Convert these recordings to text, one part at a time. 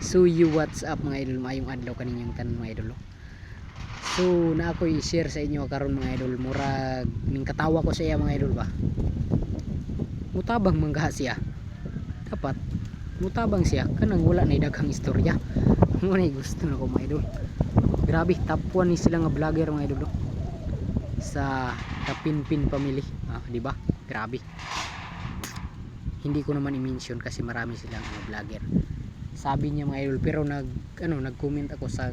So you what's up mga idol, maayong adlaw kaninyong tanan mga idol. So na ako i-share sa inyo karon mga idol, murag ning katawa ko sa iya mga idol ba. Mutabang mangga siya. Dapat mutabang siya kanang wala na daghang istorya. Mo na gusto na ko mga idol. Grabe top 1 ni sila nga vlogger mga idol. Sa Kapinpin family, di ba? Grabe. Hindi ko naman i-mention kasi marami silang vlogger. Sabi niya mga idol, pero nag-comment ako sa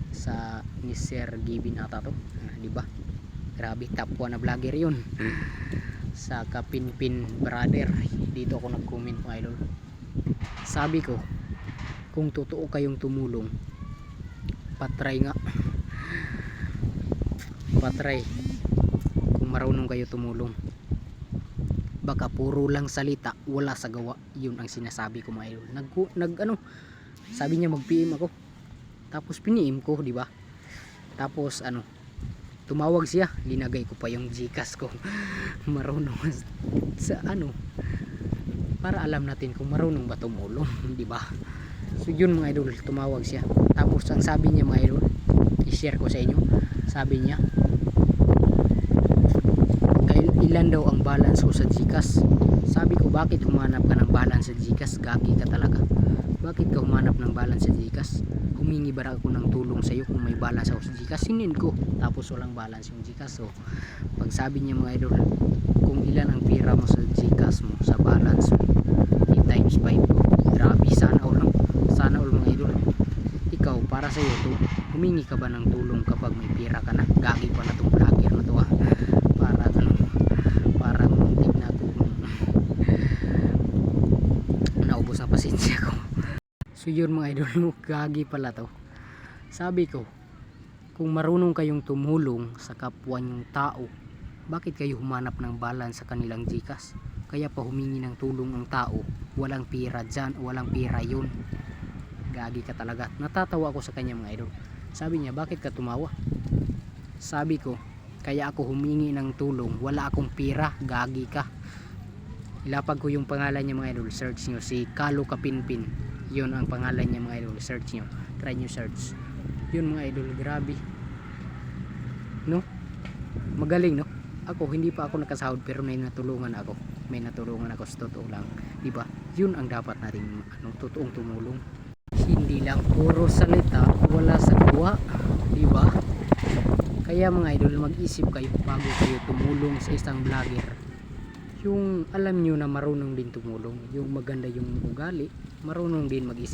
sa ni Sir Givin ata to, di ba? Grabe, top 1 na vlogger 'yun. Sa Kapinpin brother, dito ako nag-comment mga idol. Sabi ko, kung totoo kayong tumulong, patry nga. Patry. Kung marunong kayo tumulong. Baka puro lang salita, wala sa gawa. Yun ang sinasabi ko mga idol. Sabi niya mag-PM ako. Tapos pini-PM ko, di ba? Tapos tumawag siya, linagay ko pa yung Gcash ko. Marunong sa para alam natin kung marunong ba tumulong, di ba? So yun mga idol, tumawag siya. Tapos ang sabi niya mga idol, i-share ko sa inyo. Sabi niya, ilan daw ang balance ko sa Gcash. Sabi ko, bakit humanap ka ng balance sa Gcash? Gagi ka talaga. Bakit ka humanap ng balance sa Gcash? Humingi ba ako ng tulong sa iyo kung may balance ako sa Gcash? Sinin ko. Tapos walang balance yung Gcash. So pag sabi niya mga idol, kung ilan ang pira mo sa Gcash mo, sa balance mo, i-times 5. Grabe, sana all mga idol. Ikaw, para sa iyo to, humingi ka ba ng tulong kapag may pira ka na? Gagi pa na itong vlogger na to parang muntik na ako naubos na pasensya ko. So yun mga idol, gagi pala to. Sabi ko, kung marunong kayong tumulong sa kapwa nyong tao, bakit kayo humanap ng balance sa kanilang Gcash? Kaya pa humingi ng tulong ang tao, walang pira dyan, walang pira yun. Gagi ka talaga. Natatawa ako sa kanya mga idol. Sabi niya, bakit ka tumawa? Sabi ko, kaya ako humingi ng tulong, wala akong pira. Gagi ka. Ilapag ko yung pangalan niya mga idol, search nyo, si Kalo Kapinpin. Yun ang pangalan niya mga idol, search nyo, try nyo search. Yun mga idol, grabe, no? Magaling, no? Ako, hindi pa ako nakasahod, pero may natulungan ako sa totoo lang, di ba? Yun ang dapat natin, totoong tumulong. Hindi lang puro salita, wala sa gawa, di ba? Kaya mga idol, mag-isip kayo bago kayo tumulong sa isang vlogger. Yung alam nyo na marunong din tumulong, yung maganda yung ugali, marunong din mag-isip.